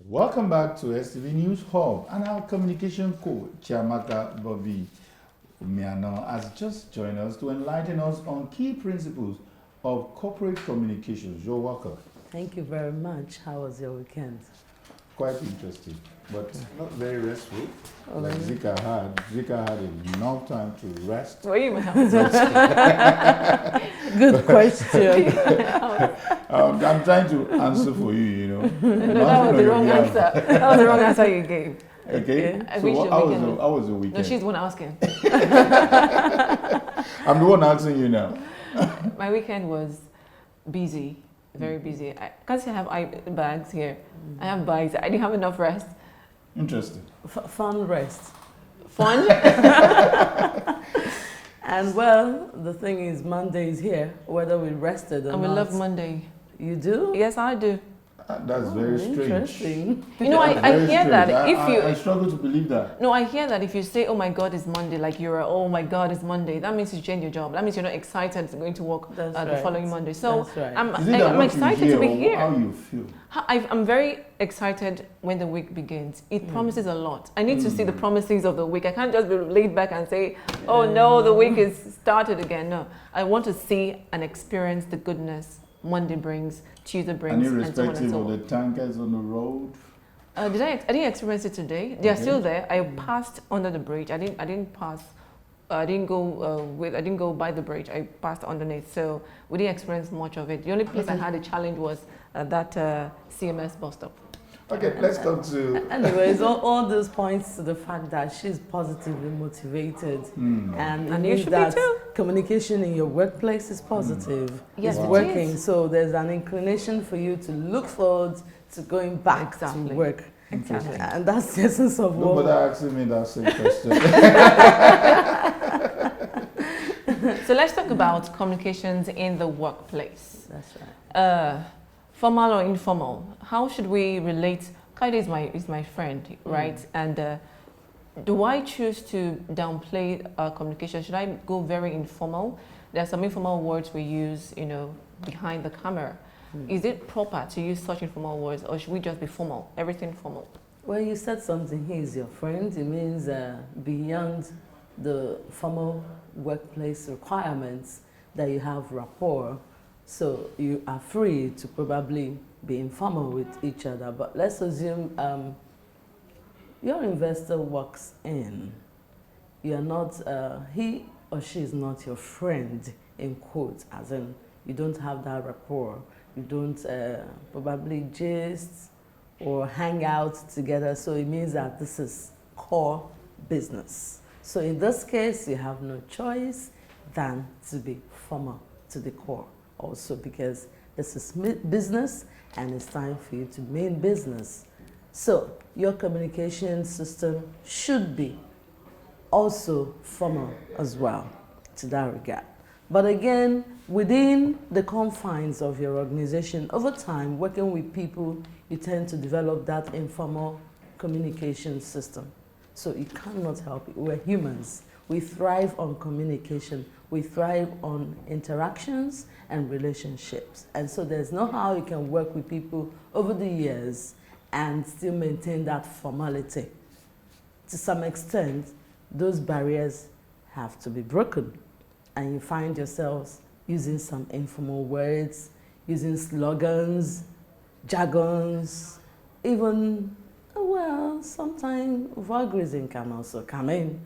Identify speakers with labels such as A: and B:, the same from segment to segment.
A: Welcome back to STV News Hub, and our communication coach, Chiamaka Bobby-Umeano, has just joined us to enlighten us on key principles of corporate communications. You're welcome.
B: Thank you very much. How was your weekend?
A: Quite interesting, but not very restful.
B: Oh,
A: Like
B: really?
A: Zika had. Zika had enough time to rest.
C: Were you my
B: Good question.
A: I'm trying to answer for you, you know.
C: No, that was the wrong answer. That was the wrong answer you gave.
A: Okay.
C: I
A: So
C: wish your weekend was-
A: how was the weekend?
C: No, she's the one asking.
A: I'm the one asking you now.
C: My weekend was busy, very busy. I can't say I have bags here. I have bags. I didn't have enough rest.
A: Interesting.
B: Fun rest.
C: Fun.
B: And well, the thing is, Monday is here, whether we rested or
C: And we
B: not.
C: love Monday.
B: You do?
C: Yes, I do.
A: That's very strange.
B: Interesting.
C: You know, I
A: Very
C: hear
A: strange.
C: that if you...
A: I struggle to believe that.
C: No, I hear that if you say, oh my God, it's Monday, like oh my God, it's Monday, that means you change your job. That means you're not excited going to work
B: That's
C: the
B: right.
C: following Monday. So
B: That's right.
A: Is it that
C: I'm
A: what
C: excited
A: you hear
C: to be
A: or
C: here.
A: how you feel?
C: I'm very excited when the week begins. It promises a lot. I need to see the promises of the week. I can't just be laid back and say, oh no, the week is started again. No, I want to see and experience the goodness Monday brings, Tuesday brings,
A: And
C: and so on and
A: irrespective
C: so
A: of
C: on.
A: the tankers on the road?
C: I didn't experience it today. They're
A: Okay.
C: still there. I passed under the bridge. I didn't pass. I didn't go by the bridge. I passed underneath. So we didn't experience much of it. The only place I had a challenge was at that CMS bus stop.
A: Okay, let's come to...
B: Anyways, all those points to the fact that she's positively motivated, and it
C: And you
B: means
C: should be
B: that
C: too.
B: communication in your workplace is positive.
C: Yes,
B: it's
C: it
B: working.
C: is.
B: So there's an inclination for you to look forward to going back
C: Exactly.
B: to work.
C: Exactly.
B: And that's the essence of
A: Don't
B: what
A: bother asking me that same question.
C: So let's talk about communications in the workplace.
B: That's right.
C: Formal or informal? How should we relate? Kaide is my friend, right? And do I choose to downplay communication? Should I go very informal? There are some informal words we use, behind the camera. Is it proper to use such informal words, or should we just be formal? Everything formal.
B: Well, you said something, he is your friend. It means beyond the formal workplace requirements that you have rapport. So you are free to probably be informal with each other. But let's assume your investor walks in. You are not, he or she is not your friend, in quotes, as in you don't have that rapport. You don't probably gist or hang out together. So it means that this is core business. So in this case, you have no choice than to be formal to the core also, because this is business and it's time for you to mean business. So your communication system should be also formal as well to that regard. But again, within the confines of your organization, over time, working with people, you tend to develop that informal communication system. So you cannot help it. We're humans. We thrive on communication. We thrive on interactions and relationships. And so there's no how you can work with people over the years and still maintain that formality. To some extent, those barriers have to be broken. And you find yourselves using some informal words, using slogans, jargons, even, well, sometimes vulgarism can also come in.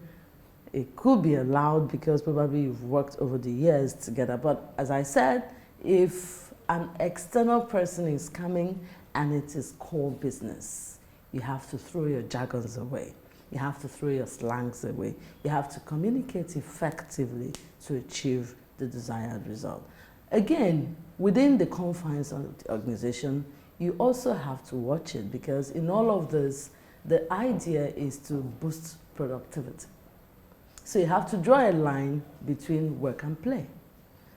B: It could be allowed because probably you've worked over the years together. But as I said, if an external person is coming and it is core business, you have to throw your jargons away. You have to throw your slangs away. You have to communicate effectively to achieve the desired result. Again, within the confines of the organization, you also have to watch it, because in all of this, the idea is to boost productivity. So you have to draw a line between work and play.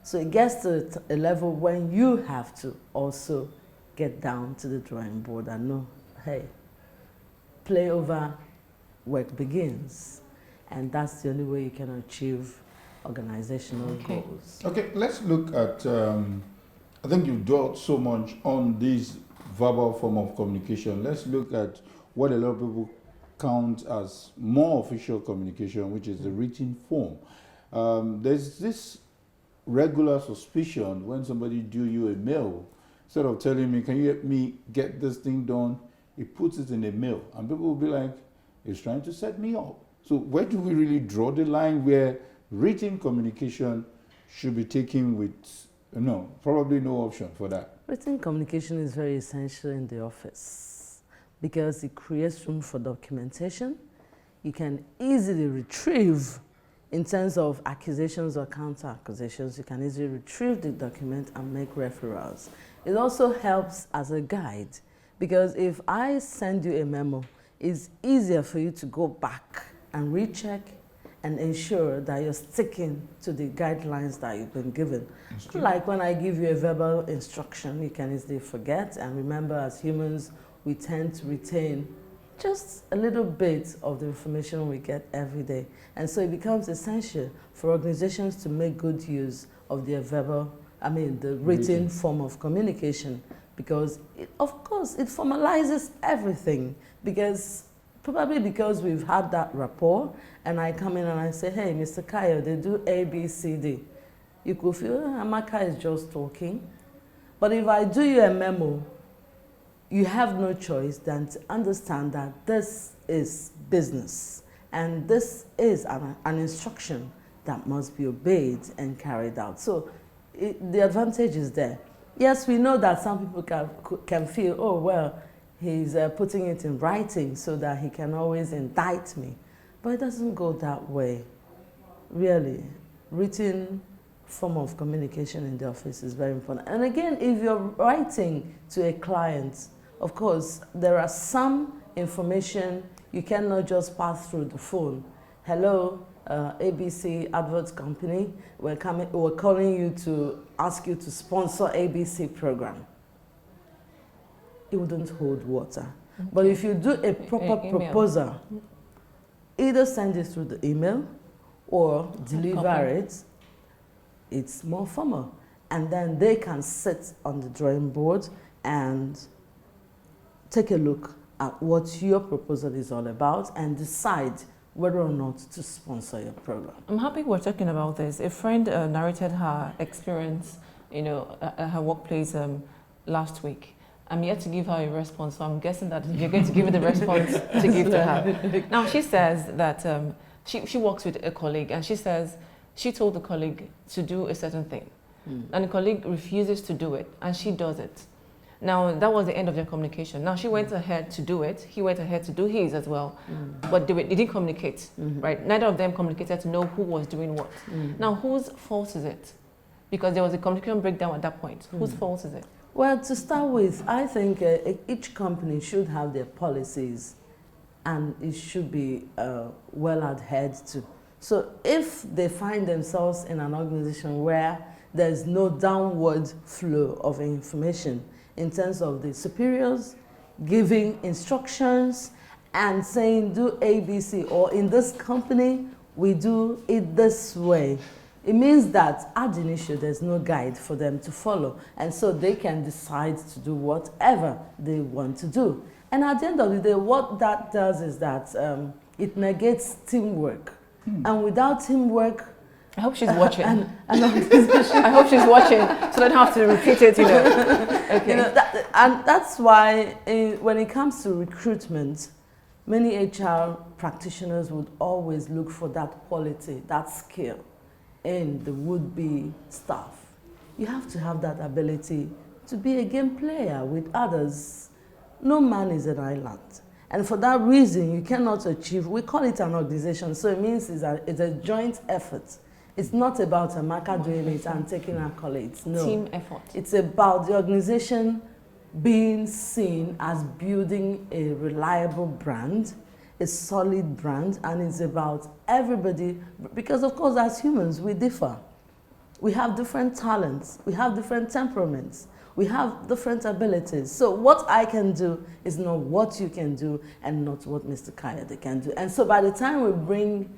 B: So it gets to a level when you have to also get down to the drawing board and know, hey, play over, work begins. And that's the only way you can achieve organizational goals.
A: Okay, let's look at, I think you've dwelt so much on these verbal form of communication, let's look at what a lot of people count as more official communication, which is the written form. There's this regular suspicion when somebody do you a mail, instead of telling me, can you help me get this thing done, he puts it in a mail, and people will be like, he's trying to set me up. So where do we really draw the line where written communication should be taken with, probably no option for that?
B: Written communication is very essential in the office because it creates room for documentation. You can easily retrieve, in terms of accusations or counter accusations, you can easily retrieve the document and make referrals. It also helps as a guide because if I send you a memo, it's easier for you to go back and recheck and ensure that you're sticking to the guidelines that you've been given. Like when I give you a verbal instruction, you can easily forget, and remember, as humans, we tend to retain just a little bit of the information we get every day. And so it becomes essential for organizations to make good use of their the written form of communication, because of course it formalizes everything, probably because we've had that rapport, and I come in and I say, hey, Mr. Kayo, they do A, B, C, D. You could feel, Amaka is just talking. But if I do you a memo, you have no choice than to understand that this is business, and this is an instruction that must be obeyed and carried out. So the advantage is there. Yes, we know that some people can feel, oh, well, he's putting it in writing so that he can always indict me. But it doesn't go that way. Really, written form of communication in the office is very important. And again, if you're writing to a client, of course, there are some information you cannot just pass through the phone. Hello, ABC Adverts Company, we're calling you to ask you to sponsor ABC program. It wouldn't hold water. Okay. But if you do a proper proposal, either send it through the email or deliver it, it's more formal. And then they can sit on the drawing board and take a look at what your proposal is all about and decide whether or not to sponsor your program.
C: I'm happy we're talking about this. A friend narrated her experience, at her workplace last week. I'm yet to give her a response, so I'm guessing that you're going to give her the response to give to her. Now, she says that she works with a colleague, and she says she told the colleague to do a certain thing. And the colleague refuses to do it, and she does it. Now, that was the end of their communication. Now, she went ahead to do it. He went ahead to do his as well. But they didn't communicate, right? Neither of them communicated to know who was doing what. Now, whose fault is it? Because there was a communication breakdown at that point. Whose fault is it?
B: Well, to start with, I think each company should have their policies, and it should be well adhered to. So if they find themselves in an organization where there's no downward flow of information in terms of the superiors giving instructions and saying do ABC, or in this company we do it this way, it means that ad initio there's no guide for them to follow, and so they can decide to do whatever they want to do. And at the end of the day, what that does is that it negates teamwork. And without teamwork,
C: I hope she's watching. I hope she's watching, so I don't have to repeat it, Okay.
B: And that's why when it comes to recruitment, many HR practitioners would always look for that quality, that skill in the would-be staff. You have to have that ability to be a game player with others. No man is an island. And for that reason, you cannot achieve, we call it an organization, so it means it's a joint effort. It's not about Amaka doing it and taking accolades, no.
C: Team effort.
B: It's about the organization being seen as building a reliable brand, a solid brand, and it's about everybody, because of course as humans we differ. We have different talents, we have different temperaments, we have different abilities. So what I can do is not what you can do, and not what Mr. Kayode can do. And so by the time we bring,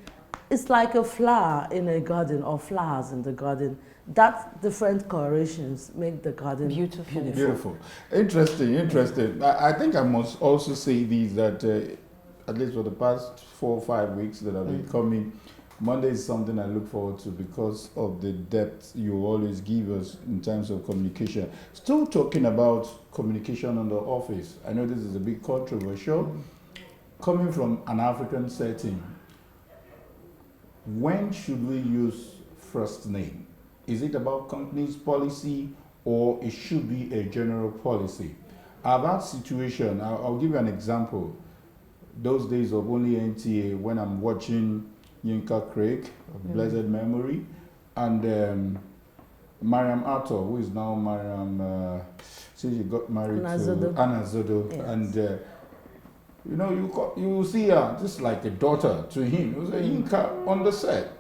B: it's like a flower in a garden or flowers in the garden. that different colorations make the garden
C: Beautiful.
A: Beautiful. Interesting, interesting. I think I must also say this, that at least for the past 4 or 5 weeks that I've been coming, Monday is something I look forward to because of the depth you always give us in terms of communication. Still talking about communication in the office. I know this is a bit controversial. Coming from an African setting, when should we use first name? Is it about company's policy or it should be a general policy? I've had situation, I'll give you an example. Those days of only NTA when I'm watching Yinka Craig of blessed memory and Mariam Arthur, who is now Mariam, she got married to Anna Zodo. Yes. And you know, you see her just like a daughter to him. It was a Yinka on the set.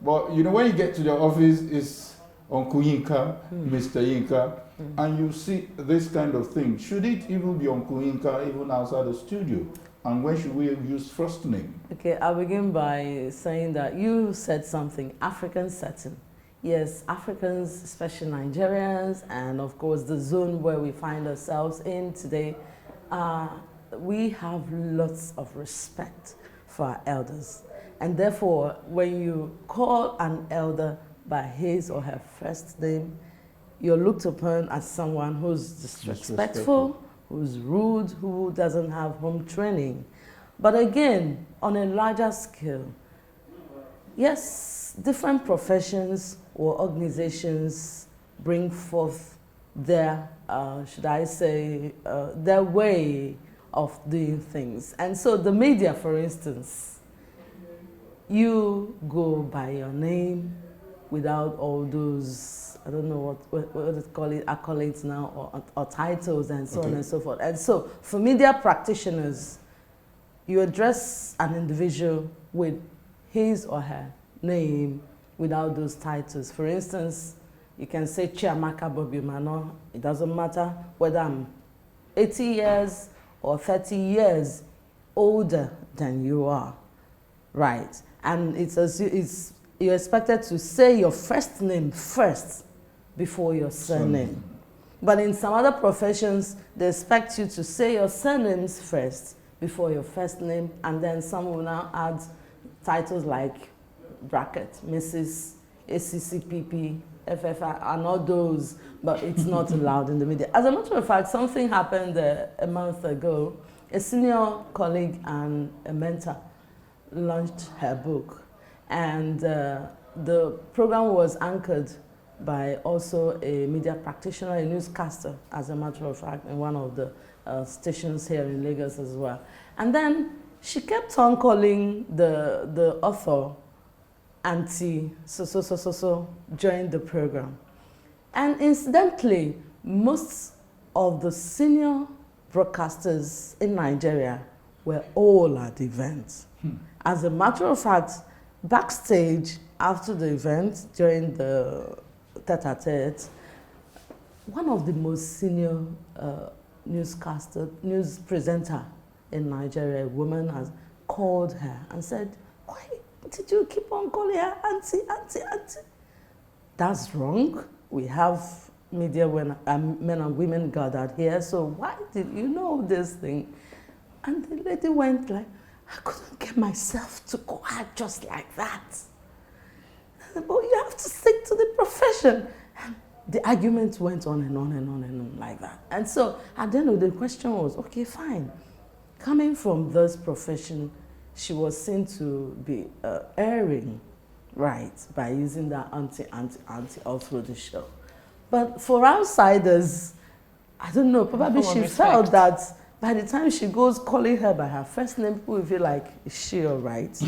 A: But you know, when you get to the office, it's Uncle Yinka, Mr. Yinka, and you see this kind of thing. Should it even be Uncle Yinka even outside the studio? And when should we use first name? Okay,
B: I'll begin by saying that you said something, African setting. Yes, Africans, especially Nigerians, and of course the zone where we find ourselves in today, we have lots of respect for our elders. And therefore, when you call an elder by his or her first name, you're looked upon as someone who's disrespectful, who's rude, who doesn't have home training. But again, on a larger scale, yes, different professions or organizations bring forth their, should I say, their way of doing things. And so the media, for instance, you go by your name without all those, I don't know what to call it, accolades now, or titles and so on and so forth. And so for media practitioners, you address an individual with his or her name without those titles. For instance, you can say Chiamaka Bobby-Umeano. It doesn't matter whether I'm 80 years or 30 years older than you are, right? And you're expected to say your first name first before your surname. But in some other professions, they expect you to say your surnames first before your first name, and then some will now add titles like bracket, Mrs., ACCPP, FFI, and all those, but it's not allowed in the media. As a matter of fact, something happened a month ago. A senior colleague and a mentor launched her book, and the program was anchored by also a media practitioner, a newscaster, as a matter of fact, in one of the stations here in Lagos as well. And then she kept on calling the author Auntie so joined the program. And incidentally, most of the senior broadcasters in Nigeria were all at the event. As a matter of fact, backstage after the event, during the tete-a-tete, one of the most senior news presenter in Nigeria, a woman, has called her and said, "Why did you keep on calling her auntie, auntie, auntie?" That's wrong. We have media when men and women gathered here, so why did you know this thing? And the lady went like, "I couldn't get myself to go out just like that." But you have to stick to the profession. And the argument went on and on and on and on like that. And so at the end of the question was, okay, fine. Coming from this profession, she was seen to be erring, right, by using that auntie all through the show. But for outsiders, I don't know, probably she felt that by the time she goes calling her by her first name, people will feel like, is she all right?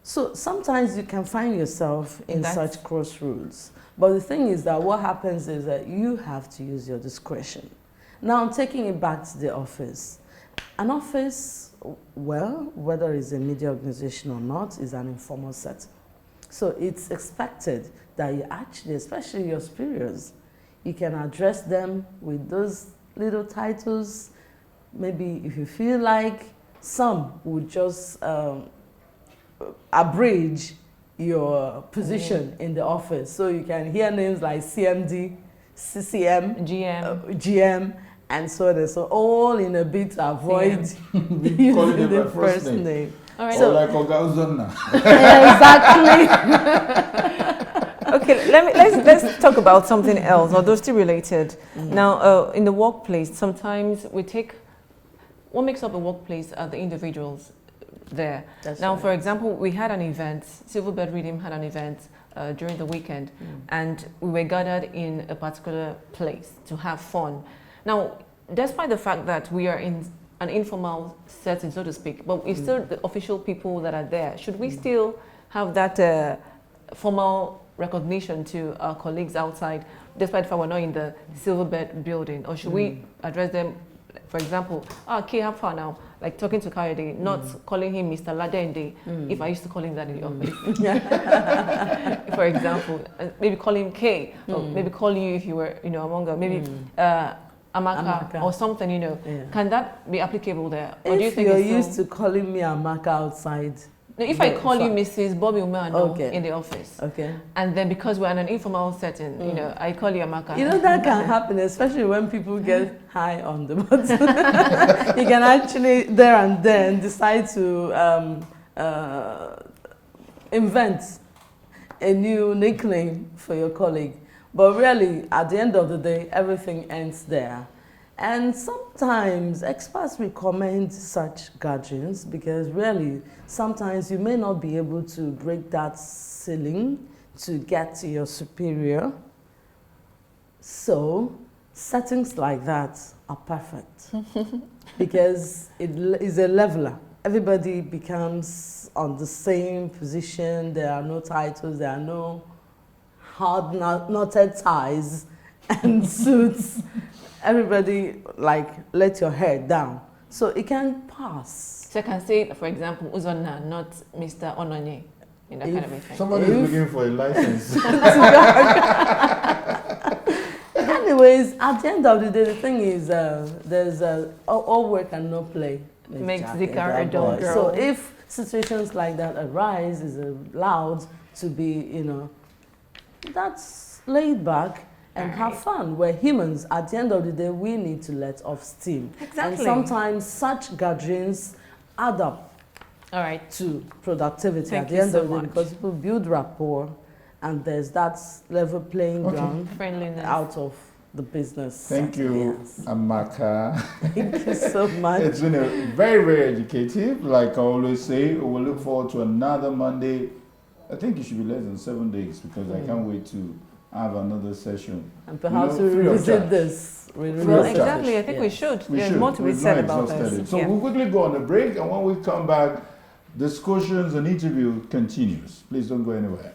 B: So sometimes you can find yourself in such crossroads. But the thing is that what happens is that you have to use your discretion. Now I'm taking it back to the office. An office, well, whether it's a media organization or not, is an informal setting. So it's expected that you actually, especially your superiors, you can address them with those little titles. Maybe if you feel like some would just abridge your position in the office. So you can hear names like CMD, CCM, GM, and so on and so, all in a bit to avoid using the first name.
C: All right.
A: So like Ogauzonna.
B: Exactly.
C: Okay, let's talk about something else, although still related. Now, in the workplace, sometimes we take what makes up a workplace are the individuals there.
B: That's
C: now,
B: right.
C: for example, we had an event. Silverbird Reading had an event during the weekend, and we were gathered in a particular place to have fun. Now, despite the fact that we are in an informal setting, so to speak, but it's still the official people that are there. Should we still have that formal recognition to our colleagues outside, despite the fact we're not in the Silverbird building? Or should we address them, for example, Kay, how far now? Like talking to Kayode, not calling him Mr. Ladende, if I used to call him that in the office. For example, maybe call him Kay, or maybe call you if you were, among us, maybe Amaka or something, Yeah. Can that be applicable there? Or
B: If
C: do you think
B: you're
C: it's
B: used to calling me Amaka outside,
C: no, if I call you Mrs. Bobby-Umeano in the office, and then because we're in an informal setting, I call you Amaka.
B: That can happen, especially when people get high on the button. You can actually there and then decide to invent a new nickname for your colleague. But really, at the end of the day, everything ends there. And sometimes experts recommend such gatherings because really, sometimes you may not be able to break that ceiling to get to your superior. So settings like that are perfect because it is a leveler. Everybody becomes on the same position. There are no titles. There are no hard knotted ties and suits. Everybody, let your hair down. So it can pass.
C: So I can say, for example, Uzonna, not Mr. Ononye, in that kind of effect.
A: Somebody is looking for a license.
B: Anyways, at the end of the day, the thing is, there's all work and no play.
C: Makes the car a dull girl.
B: So if situations like that arise, is allowed to be, that's laid back and have fun. We're humans. At the end of the day, we need to let off steam.
C: Exactly.
B: And sometimes such gatherings add up to productivity.
C: Thank
B: at the
C: you
B: end
C: so
B: of the day,
C: much.
B: because people build rapport and there's that level playing ground
C: Friendliness.
B: out of the business.
A: Thank you,
B: Yes.
A: Amaka.
B: Thank you so much.
A: It's been a very, very educative. Like I always say, we'll look forward to another Monday. I think it should be less than 7 days because I can't wait to have another session.
B: And perhaps
A: free
B: we'll
A: of
B: revisit
A: charge.
B: this.
C: Well, exactly. I think we should. There's more to be
A: We've
C: said
A: not
C: about
A: exhausted
C: this.
A: it. So we'll quickly go on a break, and when we come back, discussions and interview continues. Please don't go anywhere.